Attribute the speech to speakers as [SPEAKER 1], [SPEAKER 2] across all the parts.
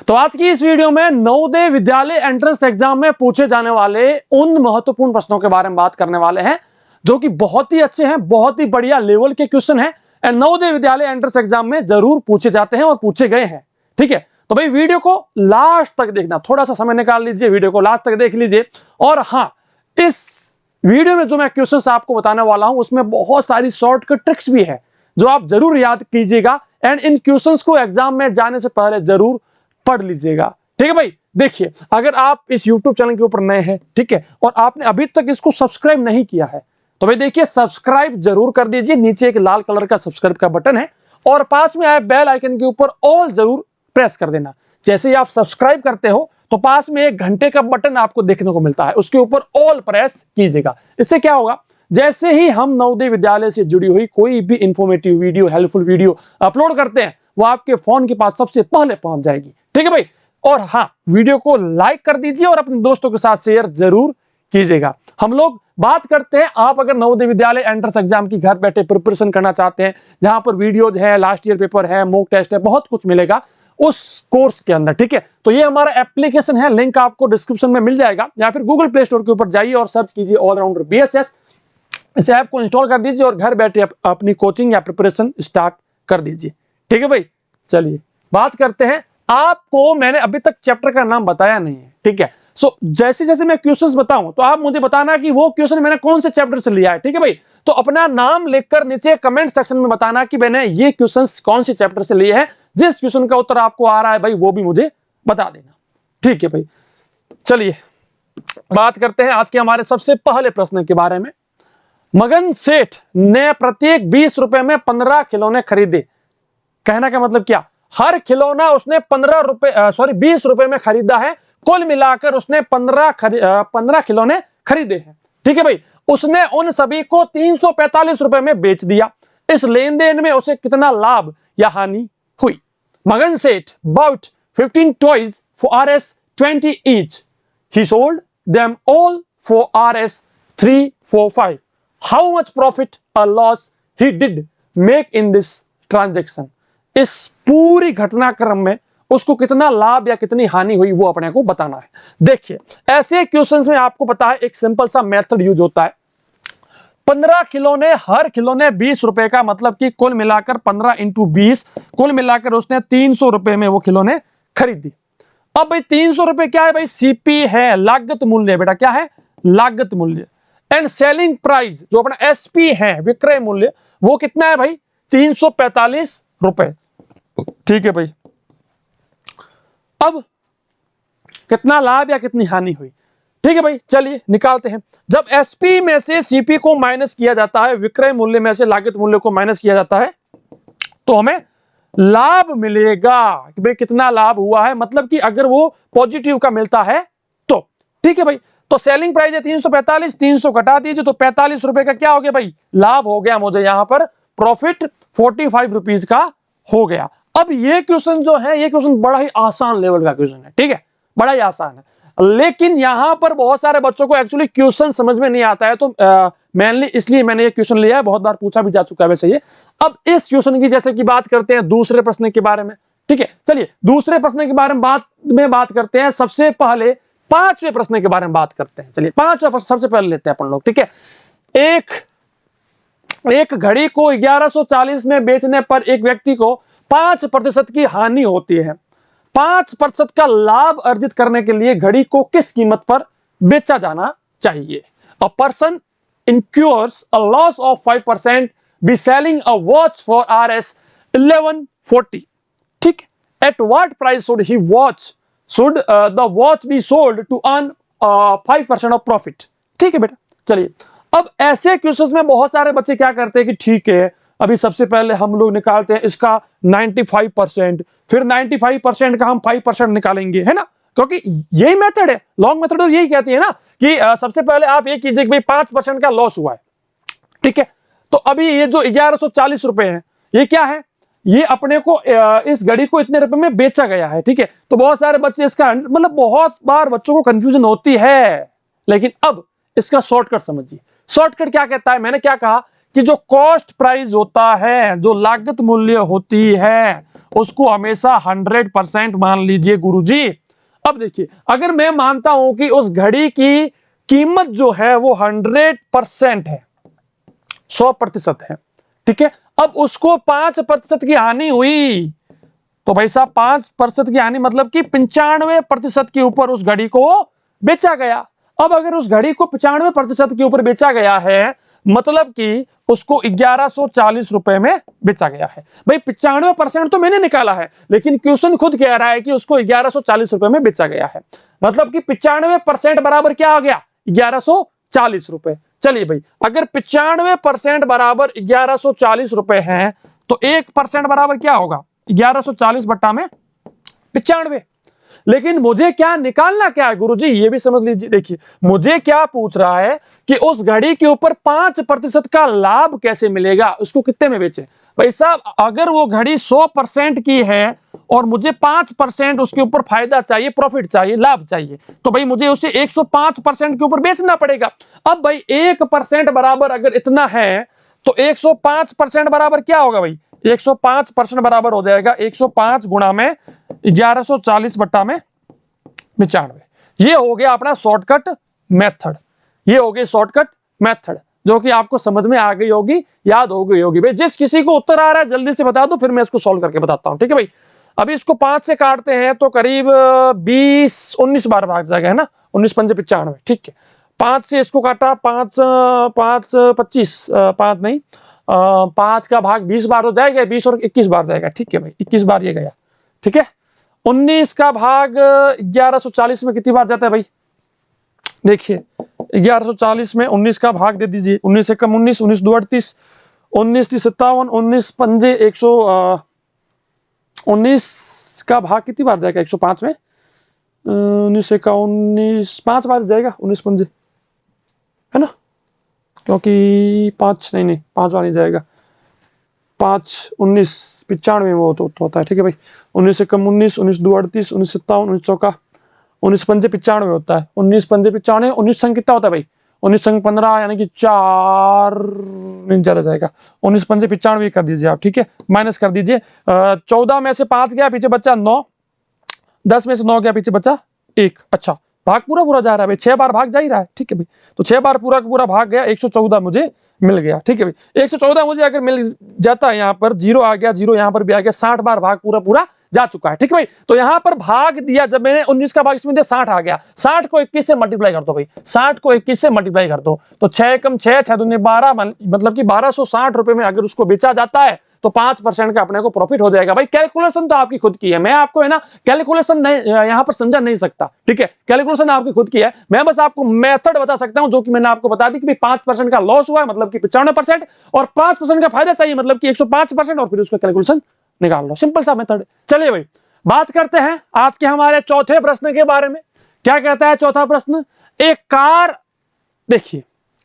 [SPEAKER 1] तो आज की इस वीडियो में नवोदय विद्यालय एंट्रेंस एग्जाम में पूछे जाने वाले उन महत्वपूर्ण प्रश्नों के बारे में बात करने वाले हैं जो कि बहुत ही अच्छे हैं, बहुत ही बढ़िया लेवल के क्वेश्चन हैं and Navodaya Vidyalaya entrance exam में जरूर पूछे जाते हैं और पूछे गए हैं। ठीक है, तो भाई वीडियो को लास्ट तक देखना, थोड़ा सा समय निकाल लीजिए, वीडियो को लास्ट तक देख लीजिए। और हाँ, इस वीडियो में जो मैं क्वेश्चन आपको बताने वाला हूं उसमें बहुत सारी शॉर्टकट ट्रिक्स भी है जो आप जरूर याद कीजिएगा एंड इन क्वेश्चंस को एग्जाम में जाने से पहले जरूर पढ़ लीजिएगा। ठीक है भाई, देखिए अगर आप इस YouTube चैनल के ऊपर नए हैं, ठीक है, और आपने अभी तक इसको सब्सक्राइब नहीं किया है तो भाई देखिए सब्सक्राइब जरूर कर दीजिए। नीचे एक लाल कलर का सब्सक्राइब का बटन है और पास में आए बेल आइकन के ऊपर ऑल जरूर प्रेस कर देना। जैसे ही आप सब्सक्राइब करते हो तो पास में एक घंटे का बटन आपको देखने को मिलता है, उसके ऊपर ऑल प्रेस कीजिएगा। इससे क्या होगा, जैसे ही हम नवोदय विद्यालय से जुड़ी हुई कोई भी informative video, helpful video upload करते हैं वो आपके फोन के पास सबसे पहले पहुंच जाएगी। ठीक है भाई, और हाँ, वीडियो को लाइक कर दीजिए और अपने दोस्तों के साथ शेयर जरूर कीजिएगा। हम लोग बात करते हैं, आप अगर नवोदय विद्यालय एंट्रेंस एग्जाम की घर बैठे प्रिपरेशन करना चाहते हैं जहां पर वीडियोज है, लास्ट ईयर पेपर है, मॉक टेस्ट है, बहुत कुछ मिलेगा उस कोर्स के अंदर। ठीक है, तो ये हमारा एप्लीकेशन है, लिंक आपको डिस्क्रिप्शन में मिल जाएगा या फिर गूगल प्ले स्टोर के ऊपर जाइए और सर्च कीजिए ऑलराउंडर बीएसएस। इस ऐप को इंस्टॉल कर दीजिए और घर बैठे अपनी कोचिंग या प्रिपरेशन स्टार्ट कर दीजिए। ठीक है भाई, चलिए बात करते हैं। आपको मैंने अभी तक चैप्टर का नाम बताया नहीं है, ठीक है, सो जैसे जैसे मैं क्वेश्चंस बताऊं तो आप मुझे बताना कि वो क्वेश्चन मैंने कौन से चैप्टर से लिया है। ठीक है भाई, तो अपना नाम लिखकर नीचे कमेंट सेक्शन में बताना कि मैंने ये क्वेश्चंस कौन से चैप्टर से लिए हैं। जिस क्वेश्चन का उत्तर आपको आ रहा है भाई वो भी मुझे बता देना। ठीक है भाई, चलिए बात करते हैं आज के हमारे सबसे पहले प्रश्न के बारे में। मगन सेठ ने प्रत्येक 20 रुपए में 15 खिलौने खरीदे। कहना का मतलब क्या, हर खिलौना उसने 20 रुपए में खरीदा है, कुल मिलाकर उसने 15 खिलौने खरीदे हैं। ठीक है भाई, उसने उन सभी को 345 रुपए में बेच दिया। इस लेन देन में उसे कितना लाभ या हानि हुई? मगन सेठ bought 15 toys for Rs 20 each. He sold them all for Rs 345. How much profit or loss he did make in this transaction? इस पूरी घटनाक्रम में उसको कितना लाभ या कितनी हानि हुई वो अपने को बताना है। देखिए ऐसे क्वेश्चंस में आपको पता है एक सिंपल सा मेथड यूज होता है। 15 खिलौने, हर खिलौने 20 रुपए का, मतलब कि कुल मिलाकर 15 इंटू 20, कुल मिलाकर उसने 300 रुपए में वो खिलौने खरीदी। अब भाई 300 रुपए क्या है भाई, सीपी है, लागत मूल्य बेटा, क्या है, लागत मूल्य। एंड सेलिंग प्राइस जो अपना एसपी है, विक्रय मूल्य, वो कितना है भाई, 345 रुपए। ठीक है भाई, अब कितना लाभ या कितनी हानि हुई? ठीक है भाई, चलिए निकालते हैं। जब एसपी में से सीपी को माइनस किया जाता है, विक्रय मूल्य में से लागत मूल्य को माइनस किया जाता है, तो हमें लाभ मिलेगा कि भाई कितना लाभ हुआ है, मतलब कि अगर वो पॉजिटिव का मिलता है तो। ठीक है भाई, तो सेलिंग प्राइस है 345, 300 घटा दीजिए तो 45 रुपए का क्या हो गया भाई, लाभ हो गया। मुझे यहां पर प्रॉफिट 45 रुपीज का हो गया। अब ये क्वेश्चन जो है, ये क्वेश्चन बड़ा ही आसान लेवल का क्वेश्चन है, ठीक है, बड़ा ही आसान है, लेकिन यहां पर बहुत सारे बच्चों को एक्चुअली क्वेश्चन समझ में नहीं आता है, तो मेनली इसलिए मैंने ये क्वेश्चन लिया है, बहुत बार पूछा भी जा चुका है वैसे ये। अब इस क्वेश्चन की जैसे कि बात करते हैं दूसरे प्रश्न के बारे में। ठीक है, चलिए दूसरे प्रश्न के बारे में बात करते हैं। सबसे पहले पांचवें प्रश्न के बारे में बात करते हैं। चलिए पांचवा प्रश्न सबसे पहले लेते हैं अपन लोग। ठीक है, एक घड़ी को 1140 में बेचने पर एक व्यक्ति को 5% की हानि होती है। 5% का लाभ अर्जित करने के लिए घड़ी को किस कीमत पर बेचा जाना चाहिए? A person incurs a loss of 5% be selling a watch for Rs 1140. ठीक, at what price should the watch be sold to earn 5% of profit? ठीक है बेटा, चलिए अब ऐसे क्वेश्चंस में बहुत सारे बच्चे क्या करते हैं कि ठीक है, अभी सबसे पहले हम लोग निकालते हैं इसका 95%, फिर 95% का हम 5% निकालेंगे, है ना, क्योंकि यही मेथड है, लॉन्ग मेथड तो यही कहती है ना कि सबसे पहले आप ये कीजिए कि भाई 5% का लॉस हुआ है। ठीक है, तो अभी ये जो 1140 रुपए है, ये क्या है, ये अपने को इस घड़ी को इतने रुपए में बेचा गया है। ठीक है, तो बहुत सारे बच्चे इसका मतलब बहुत बार बच्चों को कंफ्यूजन होती है, लेकिन अब इसका शॉर्टकट समझिए। शॉर्टकट क्या कहता है, मैंने क्या कहा कि जो कॉस्ट प्राइस होता है, जो लागत मूल्य होती है, उसको हमेशा 100% मान लीजिए गुरुजी। अब देखिए, अगर मैं मानता हूं कि उस घड़ी की कीमत जो है वो 100% है, 100% है, ठीक है, अब उसको 5% की हानि हुई, तो भाई साहब 5% की हानि मतलब कि 95% के ऊपर उस घड़ी को बेचा गया। अब अगर उस घड़ी को 95% के ऊपर बेचा गया है, मतलब कि उसको 1140 रुपए में बेचा गया है। भाई 95% तो मैंने निकाला है, लेकिन क्वेश्चन खुद कह रहा है कि उसको 1140 रुपए में बेचा गया है, मतलब कि 95% बराबर क्या आ गया, 1140 रुपए। चलिए भाई, अगर 95% बराबर 1140 रुपए है, तो 1% बराबर क्या होगा, 1140 बट्टा में 95। लेकिन मुझे क्या निकालना क्या है गुरुजी, ये भी समझ लीजिए। देखिए, मुझे क्या पूछ रहा है कि उस घड़ी के ऊपर 5% का लाभ कैसे मिलेगा, उसको कितने में बेचे। भाई साहब, अगर वो घड़ी 100% की है और मुझे 5% उसके ऊपर फायदा चाहिए, प्रॉफिट चाहिए, लाभ चाहिए, तो भाई मुझे उसे 105% के ऊपर बेचना पड़ेगा। अब भाई 1% बराबर अगर इतना है, तो 105% बराबर क्या होगा भाई, 105% बराबर हो जाएगा 105 गुणा में 1140 बट्टा में 95। ये हो गया अपना शॉर्टकट मेथड, ये हो गई शॉर्टकट मेथड, जो कि आपको समझ में आ गई होगी, याद हो गई होगी। भाई जिस किसी को उत्तर आ रहा है जल्दी से बता दो, फिर मैं इसको सॉल्व करके बताता हूं, ठीक है भाई। अभी इसको 5 से काटते हैं तो करीब 19 बार भाग जाएगा, है ना, 19 पंजे 95, ठीक है। 5 से इसको काटा, 5 5 25, 5 नहीं, 5 का भाग 20 बार हो जाएगा, 20 और 21 बार जाएगा, ठीक है भाई, 21 बार ये गया, ठीक है। 19 का भाग 1140 में कितनी बार जाता है भाई, देखिए 1140 में 19 का भाग दे दीजिए, 19 से कम 19, 19 दो 38, 19 30 57, 19 पंजे 19 का भाग कितनी बार जाएगा 105 में, 19 का 19 5 बार जाएगा, 19 पंजे, है ना, क्योंकि 5 नहीं 5 बार नहीं जाएगा, 5 19 95 में वो तो होता है, ठीक है भाई। 19 से कम 19, 19 दो 38, 19 57, 19 चौका 19 पंजे 95 होता है, 19 पंजे 95, 19 संग कितना होता है भाई, 19 संग 15 यानी कि 4 नहीं ज्यादा जाएगा, 19 पंजे 95 कर दीजिए आप, ठीक है, माइनस कर दीजिए। 14 में से 5 गया, पीछे बचा 9, 10 में से 9 गया, पीछे बचा 1। अच्छा, भाग पूरा पूरा जा रहा है भाई, 6 बार भाग जा ही रहा है, ठीक है भाई, तो 6 बार पूरा पूरा भाग गया, 114 मुझे मिल गया, ठीक है भाई। 114 मुझे अगर मिल जाता है, यहाँ पर 0 आ गया, 0 यहाँ पर भी आ गया, 60 बार भाग पूरा पूरा जा चुका है, ठीक है भाई। तो यहाँ पर भाग दिया, जब मैंने 19 का भाग इसमें दिया, 60 आ गया, 60 को 21 से मल्टीप्लाई कर दो भाई, 60 को 21 से मल्टीप्लाई कर दो, तो 6 कम 6 6 दूनी 12, मतलब कि 1260 रुपए में अगर उसको बेचा जाता है, तो 5% का अपने को प्रॉफिट हो जाएगा भाई। कैलकुलेशन तो आपकी खुद की है, मैं आपको है ना कैलकुलेशन नहीं यहाँ पर समझा नहीं सकता, ठीक है, कैलकुलेशन आपकी खुद की है, मैं बस आपको मेथड बता सकता हूं, जो कि मैंने आपको बता दी कि भाई 5% का लॉस हुआ है मतलब कि 95%, और 5% का फायदा चाहिए मतलब कि 105%, और फिर उसका कैलकुलेशन निकाल लो, सिंपल सा मेथड। चलिए भाई, बात करते हैं आज के हमारे चौथे प्रश्न के बारे में। क्या कहता है चौथा प्रश्न, एक कार, देखिए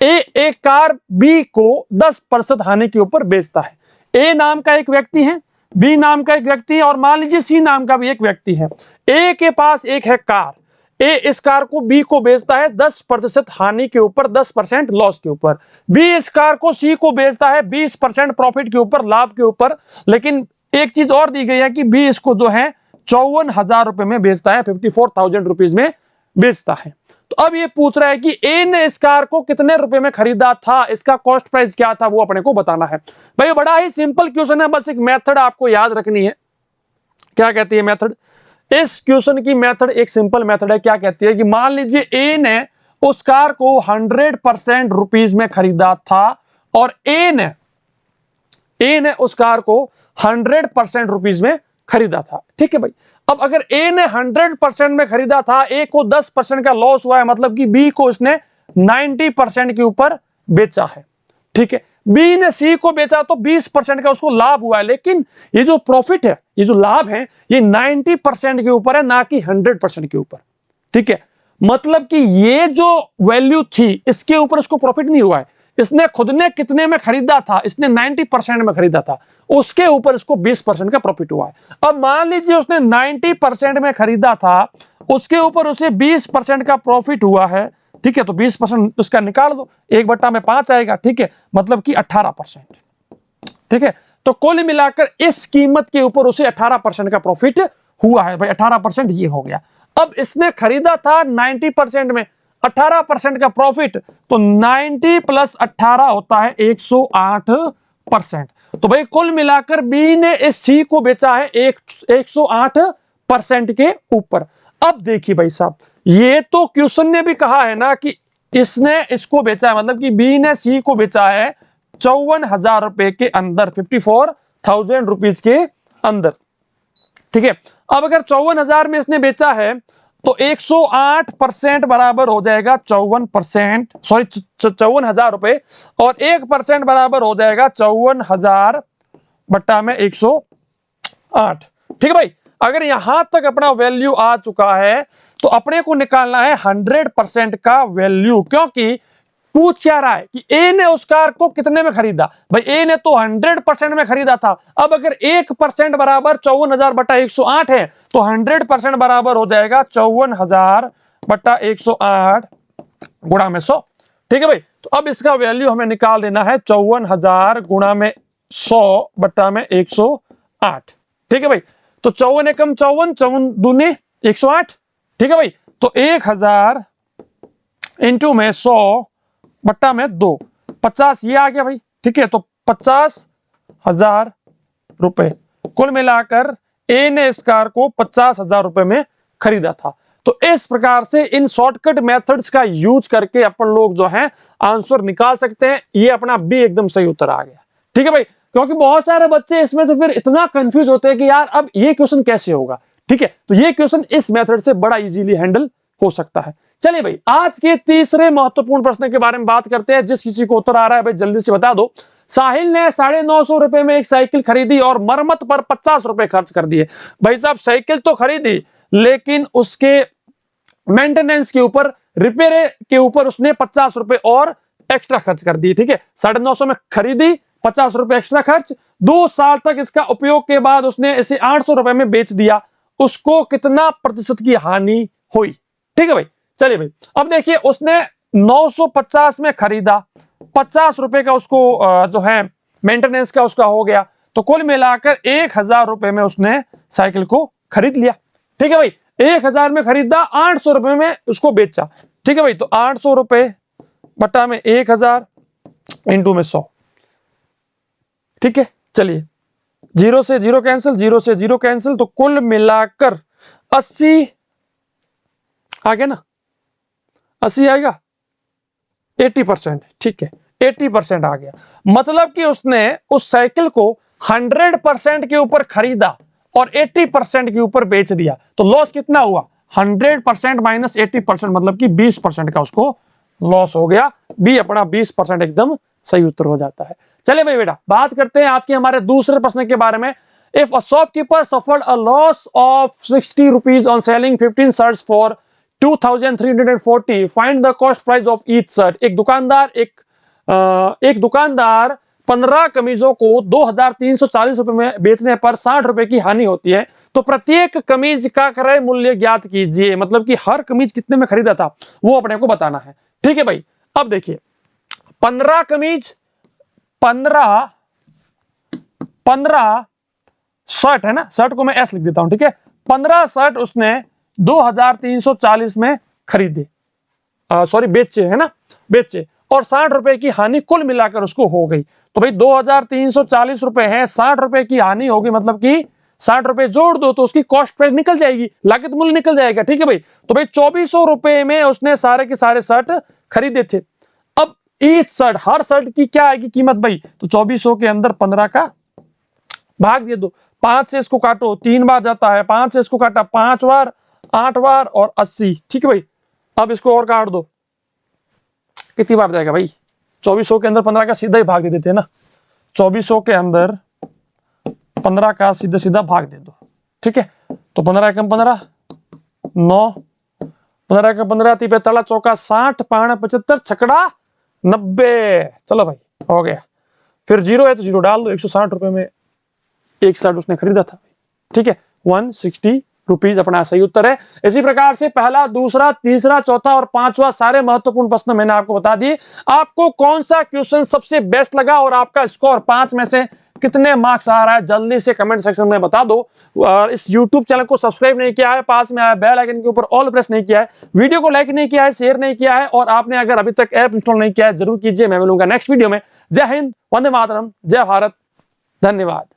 [SPEAKER 1] एक कार बी को 10% हानि के ऊपर बेचता है। ए नाम का एक व्यक्ति है, बी नाम का एक व्यक्ति है, और मान लीजिए सी नाम का भी एक व्यक्ति है। ए के पास एक है कार, ए इस कार को बी को बेचता है 10% हानि के ऊपर, 10% लॉस के ऊपर। बी इस कार को सी को बेचता है 20% प्रॉफिट के ऊपर, लाभ के ऊपर। लेकिन एक चीज और दी गई है कि बी इसको जो है 54,000 रुपए में बेचता है, 54,000 रुपीज में बेचता है। तो अब ये पूछ रहा है कि ए ने इस कार को कितने रुपए में खरीदा था, इसका कॉस्ट प्राइस क्या था, वो अपने को बताना है। भाई बड़ा ही सिंपल क्वेश्चन है, बस एक मेथड आपको याद रखनी है। क्या कहती है मेथड, इस क्वेश्चन की मेथड एक सिंपल मेथड है। क्या कहती है कि मान लीजिए ए ने उस कार को 100% रुपीज में खरीदा था, और ए ने उस कार को 100% रुपीज में खरीदा था, ठीक है भाई। अब अगर ए ने 100% में खरीदा था, ए को 10% का लॉस हुआ है, मतलब कि बी को इसने 90% के ऊपर बेचा है, ठीक है। बी ने सी को बेचा तो 20% का उसको लाभ हुआ है, लेकिन ये जो प्रॉफिट है, ये जो लाभ है, ये 90% के ऊपर है, ना कि 100% के ऊपर, ठीक है। मतलब कि ये जो वैल्यू थी, इसके ऊपर उसको प्रॉफिट नहीं हुआ है। इसने खुद ने कितने में खरीदा था, इसने 90% में खरीदा था, उसके ऊपर इसको 20% का प्रॉफिट हुआ है। अब मान लीजिए उसने 90% में खरीदा था, उसके ऊपर उसे 20% का प्रॉफिट हुआ है, ठीक है, तो 20% उसका निकाल दो, 1/5 आएगा, ठीक है, मतलब कि 18%, ठीक है। तो कुल मिलाकर इस कीमत के ऊपर उसे 18% का प्रॉफिट हुआ है भाई, 18% ये हो गया। अब इसने खरीदा था 90% में, 18% का प्रॉफिट, तो 90 + 18 होता है 108%। तो भाई कुल मिलाकर बी ने इस सी को बेचा है 108% के ऊपर। अब देखिए भाई साहब, ये तो क्वेश्चन ने भी कहा है ना कि इसने इसको बेचा है, मतलब कि बी ने सी को बेचा है 54,000 रुपए के अंदर, 54,000 रुपीज के अंदर, ठीक है। अब अगर 54,000 में इसने बेचा है तो 108% बराबर हो जाएगा 54%, सॉरी 54,000 रुपए, और 1% बराबर हो जाएगा 54,000 बट्टा में 108, ठीक है भाई। अगर यहां तक अपना वैल्यू आ चुका है तो अपने को निकालना है 100% का वैल्यू, क्योंकि पूछ क्या रहा है कि ए ने उस कार को कितने में खरीदा। भाई ए ने तो 100% में खरीदा था। अब अगर 1% बराबर 54,000 बटा 108 है तो 100% बराबर हो जाएगा 54,000 बटा 108 गुणा में 100, ठीक है भाई। तो अब इसका वैल्यू हमें निकाल देना है 54,000 गुणा में 100 बटा में 108, ठीक है भाई। तो 54 एकम 54, 54 दूनी 108, ठीक है भाई। तो 1000 इंटू में 100 बट्टा में 2, 50 ये आ गया भाई, ठीक है। तो 50,000 रुपए कुल मिलाकर ए ने इस कार को 50,000 रुपए में खरीदा था। तो इस प्रकार से इन शॉर्टकट मेथड्स का यूज करके अपन लोग जो है आंसर निकाल सकते हैं। ये अपना बी एकदम सही उत्तर आ गया, ठीक है भाई। क्योंकि बहुत सारे बच्चे इसमें से फिर इतना कंफ्यूज होते हैं कि यार अब ये क्वेश्चन कैसे होगा, ठीक है। तो ये क्वेश्चन इस मेथड से बड़ा इजीली हैंडल हो सकता है। चलिए भाई, आज के तीसरे महत्वपूर्ण प्रश्न के बारे में बात करते हैं। जिस किसी को उत्तर आ रहा है भाई जल्दी से बता दो। साहिल ने 950 रुपए में एक साइकिल खरीदी और मरम्मत पर 50 रुपए खर्च कर दिए। भाई साहब साइकिल तो खरीदी, लेकिन उसके मेंटेनेंस के ऊपर, रिपेयर के ऊपर उसने 50 रुपए और एक्स्ट्रा खर्च कर दिए, ठीक है। 950 में खरीदी, 50 रुपए एक्स्ट्रा खर्च, 2 साल तक इसका उपयोग के बाद उसने इसे 800 रुपए में बेच दिया। उसको कितना प्रतिशत की हानि हुई, ठीक है भाई। चलिए भाई, अब देखिए उसने 950 में खरीदा, 50 रुपए का उसको जो है मेंटेनेंस का उसका हो गया, तो कुल मिलाकर 1000 रुपए में उसने साइकिल को खरीद लिया, ठीक है भाई। 1000 में खरीदा, 800 रुपए में उसको बेचा, ठीक है भाई। तो 800 रुपए बटा में 1000 इंटू में 100, ठीक है। चलिए 0 से 0 कैंसिल, 0 से 0 कैंसिल, तो कुल मिलाकर 80 आ गया ना, 80 आएगा, 80%, ठीक है, 80% आ गया। मतलब कि उसने उस साइकिल को 100% के ऊपर खरीदा और 80% के ऊपर बेच दिया, तो लॉस कितना हुआ? 100% माइनस 80%, मतलब कि 20% का उसको लॉस हो गया। बी अपना 20% एकदम सही उत्तर हो जाता है। चलिए भाई बेटा, बात करते हैं आज के हमारे दूसरे प्रश्न के बारे में। If a shopkeeper suffered a loss of 60 rupees on selling 15 shirts for 2340, find the cost price of each shirt. एक दुकानदार 15 कमीजों को 2340 रुपए में बेचने पर 60 रुपए की हानि होती है, तो प्रत्येक कमीज का क्रय मूल्य ज्ञात कीजिए। मतलब कि हर कमीज कितने में खरीदा था वो अपने को बताना है, ठीक है भाई। अब देखिए 15 कमीज, 15 शर्ट है ना, शर्ट को मैं एस लिख देता हूं, ठीक है। 15 शर्ट उसने 2340 में खरीदे, सॉरी बेचे, है ना, बेचे, और 60 रुपए की हानि कुल मिलाकर उसको हो गई। तो भाई 2340 रुपए है, 60 रुपए की हानि होगी, मतलब कि 60 रुपए जोड़ दो तो उसकी कॉस्ट प्राइस निकल जाएगी, लागत मूल्य निकल जाएगा, ठीक है भाई। तो भाई 2400 रुपए में उसने सारे के सारे शर्ट खरीदे थे। अब ईच शर्ट, हर शर्ट की क्या आएगी कीमत भाई? तो 2400 के अंदर 15 का भाग दे दो, 5 से इसको काटो, 3 बार जाता है, 5 से इसको काटा 5 बार, 8 बार और 80, ठीक है भाई। अब इसको और काट दो, कितनी बार जाएगा भाई? 2400 के अंदर 15 का सीधा ही भाग दे देते हैं ना, 2400 के अंदर 15 का सीधा सीधा भाग दे दो, ठीक है। तो 15 एकम 15, 9, 15 एकम 15, 3 तला चौका 60, 5 75, छकड़ा 90। चलो भाई हो गया। फिर 0 है तो 0 डाल दो, 160 रुपए में एक शर्ट उसने खरीदा था, ठीक है, 160 रुपीज अपना सही उत्तर है। इसी प्रकार से पहला, दूसरा, तीसरा, चौथा और पांचवा सारे महत्वपूर्ण प्रश्न मैंने आपको बता दिए। आपको कौन सा क्वेश्चन सबसे बेस्ट लगा और आपका स्कोर 5 में से कितने मार्क्स आ रहा है, जल्दी से कमेंट सेक्शन में बता दो। और इस YouTube चैनल को सब्सक्राइब नहीं किया है, पास में आया बेल आइकन के ऊपर ऑल प्रेस नहीं किया है, वीडियो को लाइक नहीं किया है, शेयर नहीं किया है, और आपने अगर अभी तक ऐप इंस्टॉल नहीं किया है जरूर कीजिए। मैं मिलूंगा नेक्स्ट वीडियो में। जय हिंद, वंदे मातरम, जय भारत, धन्यवाद।